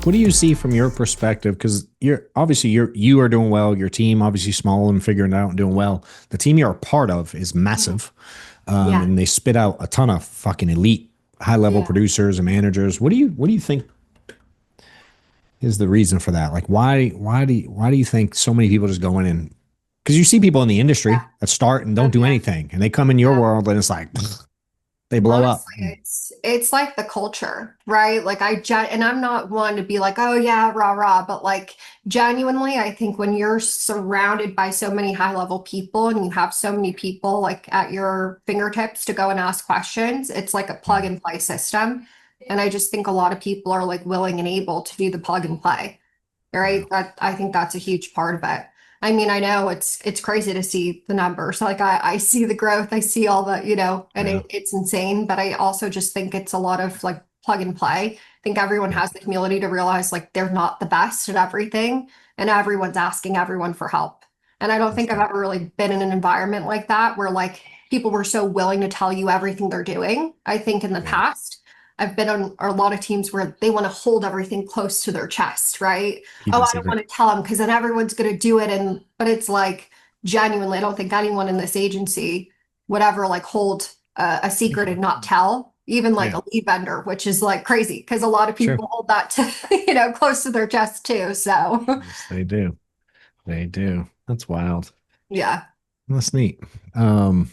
What do you see from your perspective? Because you are doing well. Your team obviously small and figuring it out and doing well. The team you're a part of is massive, Yeah. and they spit out a ton of fucking elite, high level Yeah. producers and managers. What do you think is the reason for that? Like, why do you think so many people just go in and because you see people in the industry that start and don't Oh, do yeah. anything, and they come in your Yeah. world and it's like they blow up. Honestly, it's like the culture, right? Like and I'm not one to be like, oh yeah, rah rah, but like genuinely, I think when you're surrounded by so many high level people and you have so many people like at your fingertips to go and ask questions, it's like a plug and play system. And I just think a lot of people are like willing and able to do the plug and play. Yeah, Right? That I think that's a huge part of it. I mean, I know it's crazy to see the numbers. Like I see the growth, I see all the, and yeah, it's insane. But I also just think it's a lot of like plug and play. I think everyone yeah. has the humility to realize like they're not the best at everything, and everyone's asking everyone for help. And I don't That's think I've good. ever really been in an environment like that where like people were so willing to tell you everything they're doing. I think in the Yeah, past, I've been on a lot of teams where they want to hold everything close to their chest, right? keep Oh, it I don't want secret. to tell them because then everyone's going to do it. And, but it's like genuinely, I don't think anyone in this agency would ever like hold a secret and not tell, even like Yeah, a lead vendor, which is like crazy because a lot of sure. people hold that to, close to their chest too. So, Yes, they do. They do. That's wild. yeah. That's neat. Um,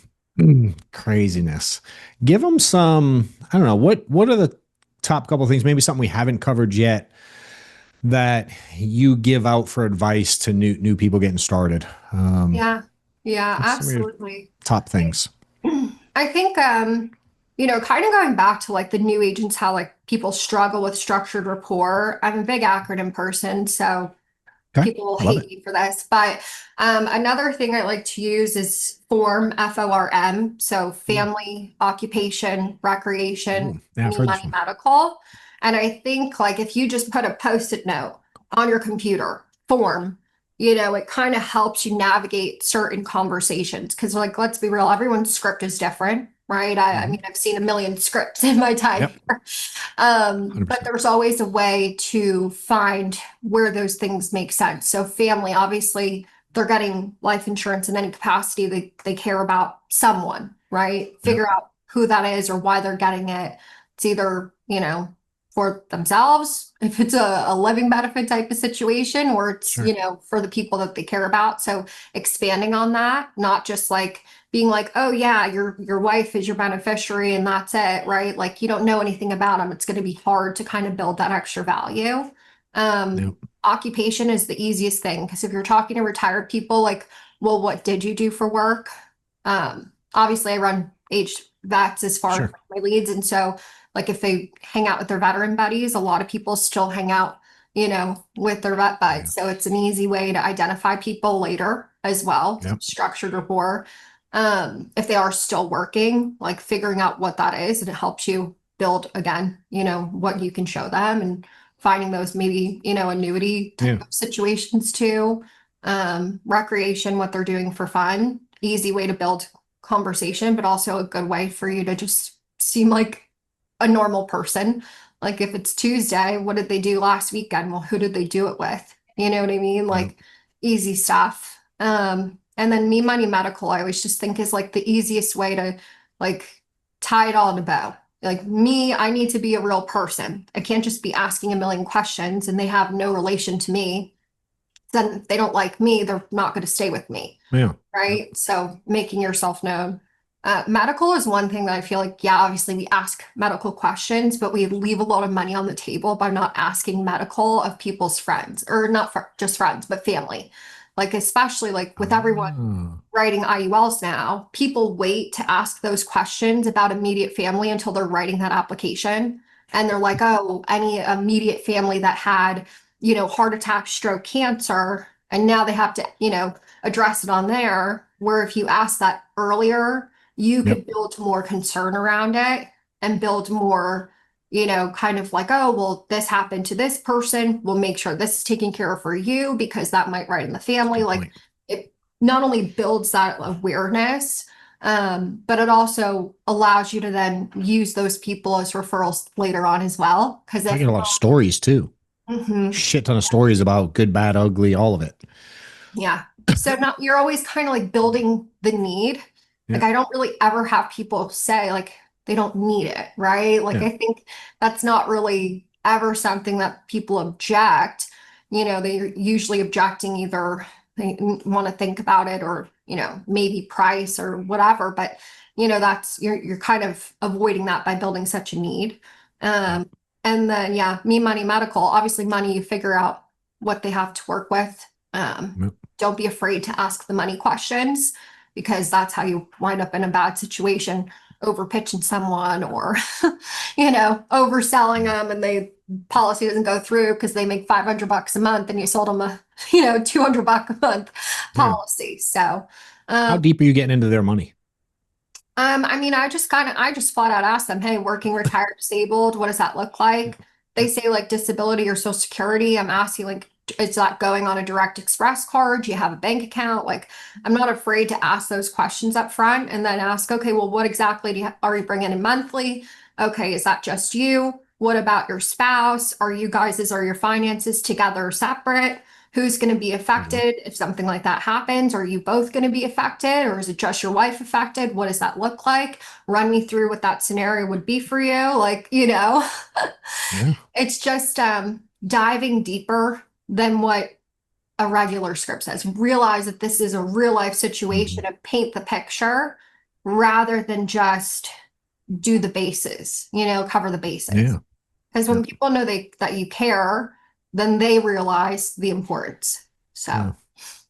craziness. Give them some. I don't know. What are the top couple of things? Maybe something we haven't covered yet that you give out for advice to new people getting started. Yeah. Yeah, What's some of your absolutely. top things? I think kind of going back to like the new agents, how like people struggle with structured rapport. I'm a big acronym person, so Okay, people will I love hate it. me for this. But another thing I like to use is FORM, FORM. So Ooh, family, occupation, recreation, ooh. Yeah, I've me, heard this money, one. medical. And I think like if you just put a post-it note on your computer, FORM, it kind of helps you navigate certain conversations. Because like, let's be real, everyone's script is different, right? I Hmm. mean, I've seen a million scripts in my time Yep, here. But 100%. there's always a way to find where those things make sense. So family, obviously, they're getting life insurance in any capacity. They care about someone, right? Yep, Figure out who that is or why they're getting it. It's either, for themselves, if it's a living benefit type of situation, or it's, sure. for the people that they care about. So expanding on that, not just like being like, oh yeah, your wife is your beneficiary and that's it, right? Like you don't know anything about them. It's going to be hard to kind of build that extra value. Yep, Occupation is the easiest thing because if you're talking to retired people, like, well, what did you do for work? Obviously, I run aged vets as far as sure. my leads, and so like if they hang out with their veteran buddies, a lot of people still hang out, with their vet Yeah, buds. So it's an easy way to identify people later as well, yep, structured rapport. If they are still working, like figuring out what that is, and it helps you build again, what you can show them and finding those maybe, annuity type yeah, of situations too. Recreation, what they're doing for fun, easy way to build conversation, but also a good way for you to just seem like a normal person. Like if it's Tuesday, what did they do last weekend? Well, who did they do it with? You know what I mean? yep. Like easy stuff. And then me money medical, I always just think is like the easiest way to like tie it all in a bow. Like me, I need to be a real person. I can't just be asking a million questions and they have no relation to me. Then if they don't like me, they're not going to stay with me, Yeah, yep. right? So making yourself known. Medical is one thing that I feel like, yeah, obviously we ask medical questions, but we leave a lot of money on the table by not asking medical of people's friends, or not for just friends, but family. Like, especially like with everyone Oh, writing IULs now, people wait to ask those questions about immediate family until they're writing that application. And they're like, oh, any immediate family that had, heart attack, stroke, cancer, and now they have to, address it on there. Where if you ask that earlier, you yep. could build more concern around it and build more, kind of like, oh, well, this happened to this person. We'll make sure this is taken care of for you because that might write in the That's a family. good Like point. it not only builds that awareness, but it also allows you to then use those people as referrals later on as well. Because I if get a lot of stories too. Mhm. Shit ton of stories about good, bad, ugly, all of it. Yeah. So now you're always kind of like building the need. Yeah. Like I don't really ever have people say like they don't need it, right? Like Yeah. I think that's not really ever something that people object. They're usually objecting either they want to think about it or, maybe price or whatever. But that's you're kind of avoiding that by building such a need. Yeah. Um, and then yeah, me money medical, obviously money you figure out what they have to work with. Um, Yeah. don't be afraid to ask the money questions because that's how you wind up in a bad situation, over pitching someone or, overselling them and they policy doesn't go through because they make $500 a month and you sold them a, $200 a month Yeah. policy. So, How um, deep are you getting into their money? I mean, I just flat out asked them, hey, working, retired, disabled, what does that look like? They say like disability or social security. I'm asking like, is that going on a direct express card? Do you have a bank account? Like, I'm not afraid to ask those questions up front and then ask, okay, well, what exactly are you bringing in monthly? Okay, is that just you? What about your spouse? Are your finances together or separate? Who's going to be Mhm. affected if something like that happens? Are you both going to be affected or is it just your wife affected? What does that look like? Run me through what that scenario would be for you. Like, Yeah. it's just diving deeper than what a regular script says. Realize that this is a real life situation Mhm. and paint the picture rather than just do the bases, cover the bases. Yeah. Because Yeah. when people know that you care, then they realize the importance. So, Yeah.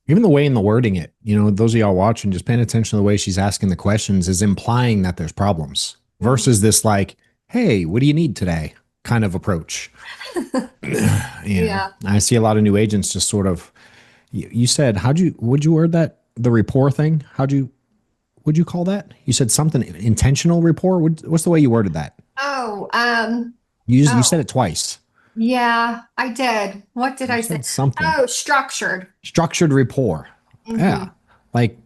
Even the way in the wording it, those of y'all watching, just paying attention to the way she's asking the questions is implying that there's problems mhm. versus this like, hey, what do you need today kind of approach. Yeah. I see a lot of new agents just sort of, you said, would you word that? The rapport thing? Would you call that? You said something intentional rapport. What's the way you worded that? Oh, You oh, said it twice. yeah, I did. What did You I say? said something Oh, structured. structured rapport. Yeah. Hmm. Like,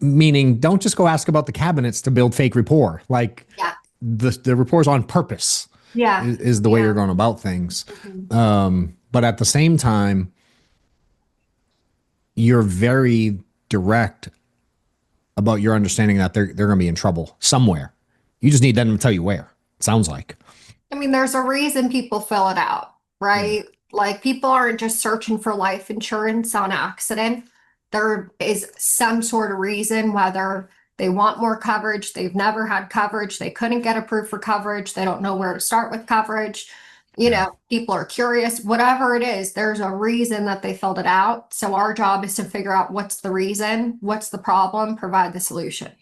meaning don't just go ask about the cabinets to build fake rapport. Like Yeah. the rapport is on purpose Yeah. is the way you're Yeah. going about things. Mhm. But at the same time, you're very direct about your understanding that they're going to be in trouble somewhere. You just need them to tell you where. It sounds like. I mean, there's a reason people fill it out, Yeah. right? Like people aren't just searching for life insurance on accident. There is some sort of reason, whether they want more coverage, they've never had coverage, they couldn't get approved for coverage, they don't know where to start with coverage. Yeah. People are curious, whatever it is, there's a reason that they filled it out. So our job is to figure out what's the reason, what's the problem, provide the solution.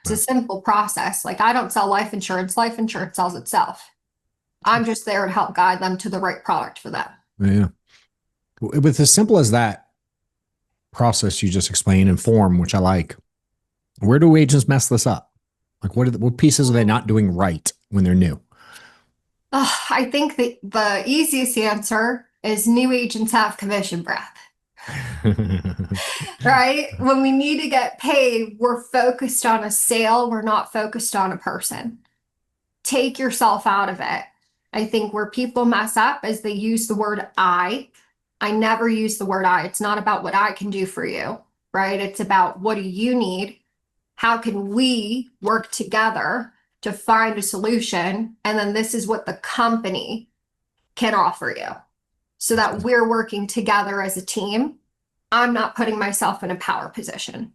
It's a Right. simple process. Like I don't sell life insurance sells itself. I'm just there to help guide them to the right product for them. Yeah. With as simple as that process you just explained and form, which I like, where do agents mess this up? Like what pieces are they not doing right when they're new? I think the easiest answer is new agents have commission breath, right? When we need to get paid, we're focused on a sale, we're not focused on a person. Take yourself out of it. I think where people mess up is they use the word I. I never use the word I. It's not about what I can do for you, right? It's about what do you need? How can we work together to find a solution? And then this is what the company can offer you so That's that good. we're working together as a team. I'm not putting myself in a power position.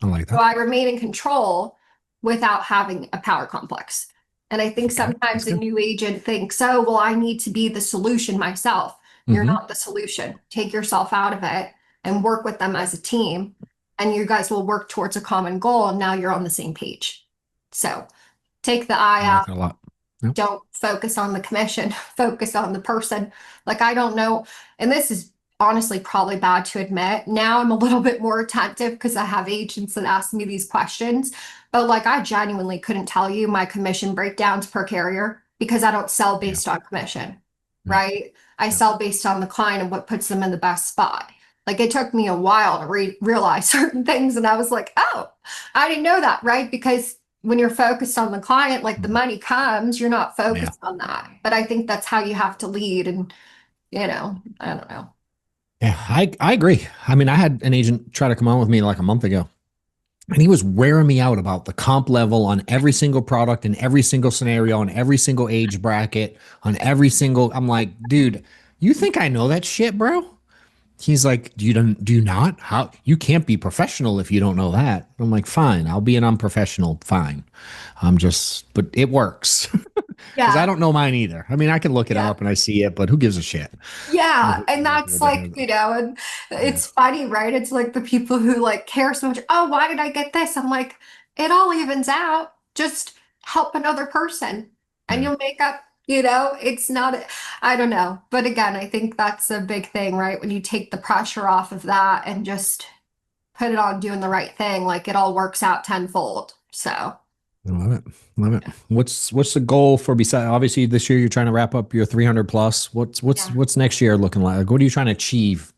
I like So that. I remain in control without having a power complex. And I think Okay. That's sometimes a good. new agent thinks, oh, well, I need to be the solution myself. You're Mm-hmm. not the solution. Take yourself out of it and work with them as a team. And you guys will work towards a common goal. And now you're on the same page. So take the eye I out. like that a lot. Yep. Don't focus on the commission, focus on the person. Like, I don't know. And this is honestly probably bad to admit. Now I'm a little bit more attentive because I have agents that ask me these questions. But like, I genuinely couldn't tell you my commission breakdowns per carrier because I don't sell Yeah. based on commission, Yeah. right? I Yeah. sell based on the client and what puts them in the best spot. Like, it took me a while to realize certain things. And I was like, oh, I didn't know that, right? Because when you're focused on the client, like the Mhm. money comes, you're not Yeah. focused on that. But I think that's how you have to lead and I don't know. Yeah, I agree. I mean, I had an agent try to come on with me like a month ago, and he was wearing me out about the comp level on every single product in every single scenario, on every single age bracket, on every single. I'm like, dude, you think I know that shit, bro? He's like, do you not? How you can't be professional if you don't know that. I'm like, fine, I'll be an unprofessional, fine. I'm just, but it works because I Yeah. don't know mine either. I mean, I can look it Yeah. up and I see it, but who gives a shit? Yeah, and that's Hold their like, hands up. and Yeah, it's funny, right? It's like the people who like care so much. Oh, why did I get this? I'm like, it all evens out. Just help another person and yeah. you'll make up, it's not, I don't know. But again, I think that's a big thing, right? When you take the pressure off of that and just put it on doing the right thing, like it all works out tenfold. So, I love it. Love it. What's the goal for beside obviously this year you're trying to wrap up your 300 plus. What's yeah. what's next year looking like? What are you trying to achieve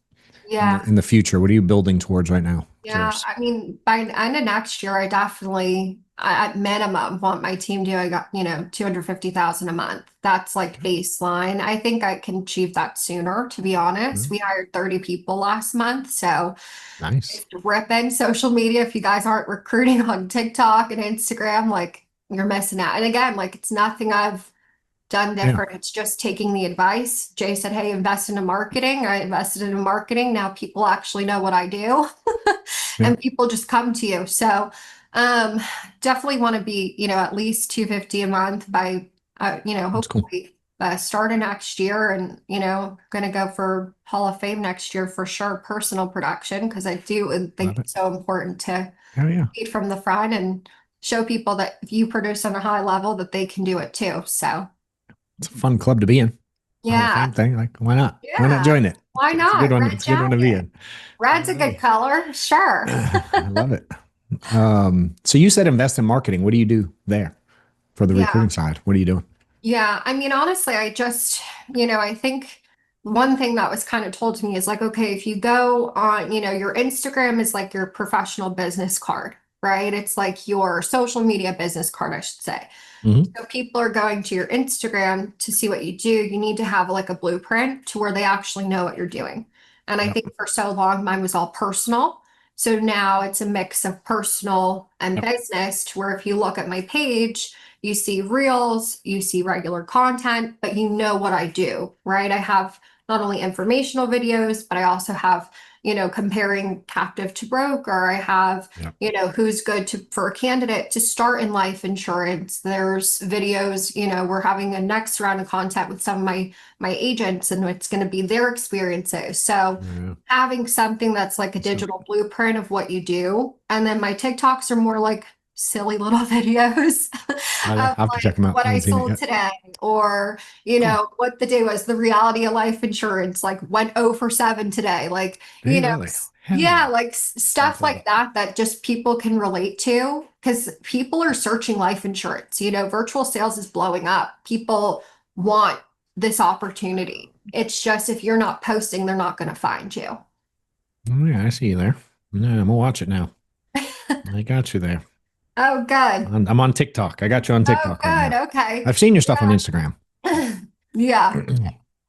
Yeah. in the future? What are you building towards right now? Yeah, Curious. I mean, by the end of next year, I definitely, at minimum, want my team doing, 250,000 a month. That's like baseline. I think I can achieve that sooner, to be honest. Mhm. We hired 30 people last month, so Nice. it's ripping social media. If you guys aren't recruiting on TikTok and Instagram, like you're missing out. And again, like it's nothing I've done Yeah. different. It's just taking the advice. Jay said, hey, invest into marketing. I invested into marketing. Now people actually know what I do Yeah. and people just come to you. So um, definitely want to be, at least 250 a month by, That's cool. hopefully start of next year and, going to go for Hall of Fame next year for sure, personal production, because I do think Love it. it's so important to Oh yeah. lead from the front and show people that if you produce on a high level that they can do it too. So It's a fun club to be in. The Hall of yeah, Fame thing. Like, why not? Why not yeah. join it? Why It's a good not? one. Red It's a good one to be jacket. in. Red's a good Alrighty. color. Sure. I love it. So you said invest in marketing. What do you do there for the Yeah. recruiting side? What are you doing? Yeah. I mean, honestly, I just, I think one thing that was kind of told to me is like, okay, if you go on, your Instagram is like your professional business card, right? It's like your social media business card, I should say. Hmm. So people are going to your Instagram to see what you do. You need to have like a blueprint to where they actually know what you're doing. And I Yep. think for so long, mine was all personal. So now it's a mix of personal and Yep. business to where if you look at my page, you see reels, you see regular content, but you know what I do, right? I have not only informational videos, but I also have, comparing captive to broker. I have Yep. who's good for a candidate to start in life insurance. There's videos, we're having a next round of content with some of my agents and it's going to be their experiences. So Yeah. having something that's like a So, digital blueprint of what you do. And then my TikToks are more like silly little videos oh yeah, of I have to check like them out. what I I haven't seen it sold yet. today or Cool. what the day was, the reality of life insurance, like went 0 for 7 today, like, Do you really? Hell yeah, yeah. like Very stuff cool. like that that just people can relate to because people are searching life insurance. Virtual sales is blowing up. People want this opportunity. It's just if you're not posting, they're not going to find you. Oh yeah, I see you there. Yeah, I'm gonna watch it now. I got you there. Oh, good. I'm on TikTok. I got you on Oh, TikTok right good. now. Okay. I've seen your stuff on Instagram. Yeah.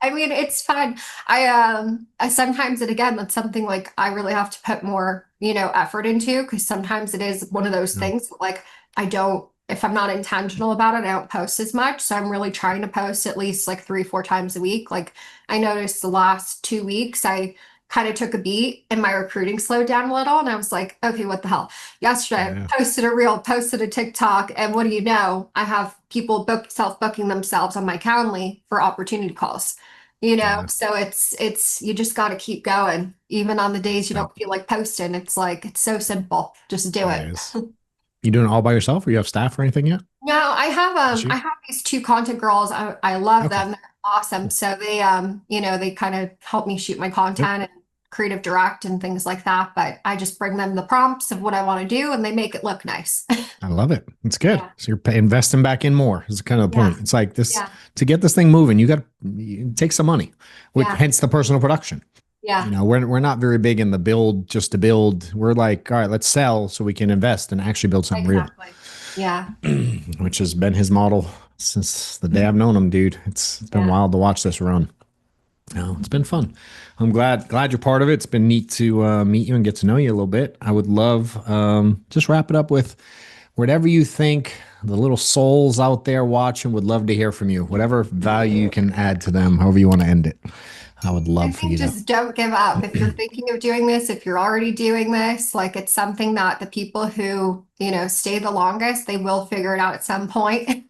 I mean, it's fun. I sometimes, and again, that's something like I really have to put more, effort into because sometimes it is one of those No. things like I don't, if I'm not intentional about it, I don't post as much. So I'm really trying to post at least like 3, 4 times a week. Like I noticed the last 2 weeks, I kind of took a beat and my recruiting slowed down a little. And I was like, okay, what the hell? Yesterday, Yeah. I posted a reel, posted a TikTok, and what do you know? I have people self-booking themselves on my Calendly for opportunity calls. Yeah. So it's you just got to keep going, even on the days you Yeah. don't feel like posting. It's like it's so simple. Just do It it. is. You doing it all by yourself or you have staff or anything yet No, I have this I year? have these two content girls. I love Okay. them. They're awesome. Cool. So they they kind of help me shoot my Yep. content and creative direct and things like that. But I just bring them the prompts of what I want to do and they make it look nice. I love it. It's good. Yeah. So you're investing back in more is kind of the Yeah. point. It's like this Yeah. to get this thing moving, you got to take some money, which Yeah. hence the personal production. Yeah. We're not very big in the build just to build. We're like, all right, let's sell so we can invest and actually build something real, Exactly. Yeah. which has been his model since the day I've known him, dude. It's been Yeah. wild to watch this run. Oh, it's been fun. I'm glad you're part of it. It's been neat to meet you and get to know you a little bit. I would love just wrap it up with whatever you think the little souls out there watching would love to hear from you. Whatever value you can add to them, however you want to end it. I would I love for think you to. just don't give up. If you're thinking of doing this, if you're already doing this, like it's something that the people who, stay the longest, they will figure it out at some point.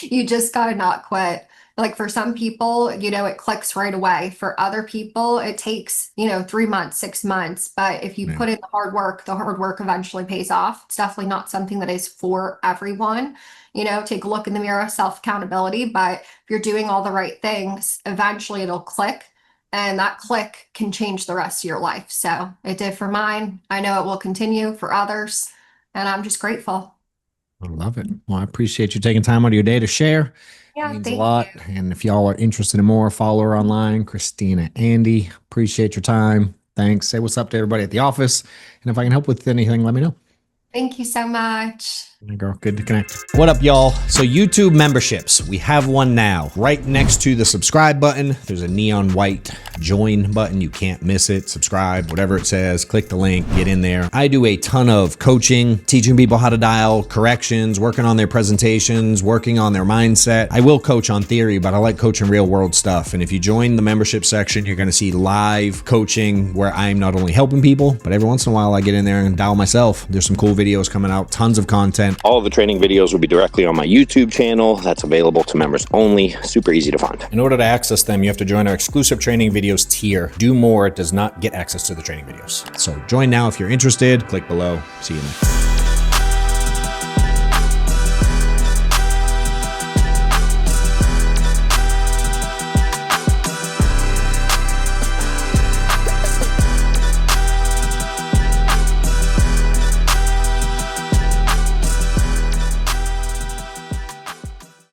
You just gotta not quit. Like for some people, it clicks right away. For other people, it takes, 3 months, 6 months. But if you Yeah. put in the hard work eventually pays off. It's definitely not something that is for everyone. Take a look in the mirror, self accountability. But if you're doing all the right things, eventually it'll click, and that click can change the rest of your life. So it did for mine. I know it will continue for others, and I'm just grateful. I love it. Well, I appreciate you taking time out of your day to share. It Yeah, means a thank lot. you. And if y'all are interested in more, follow her online, Christina Ande. Appreciate your time. Thanks. Say what's up to everybody at the office. And if I can help with anything, let me know. Thank you so much. Hey girl, good to connect. What up, y'all? So YouTube memberships, we have one now. Right next to the subscribe button, there's a neon white join button. You can't miss it. Subscribe, whatever it says. Click the link, get in there. I do a ton of coaching, teaching people how to dial, corrections, working on their presentations, working on their mindset. I will coach on theory, but I like coaching real world stuff. And if you join the membership section, you're going to see live coaching where I'm not only helping people, but every once in a while I get in there and dial myself. There's some cool videos coming out, tons of content. All of the training videos will be directly on my YouTube channel. That's available to members only. Super easy to find. In order to access them, you have to join our exclusive training videos tier. Do more does not get access to the training videos. So join now if you're interested. Click below. See you next.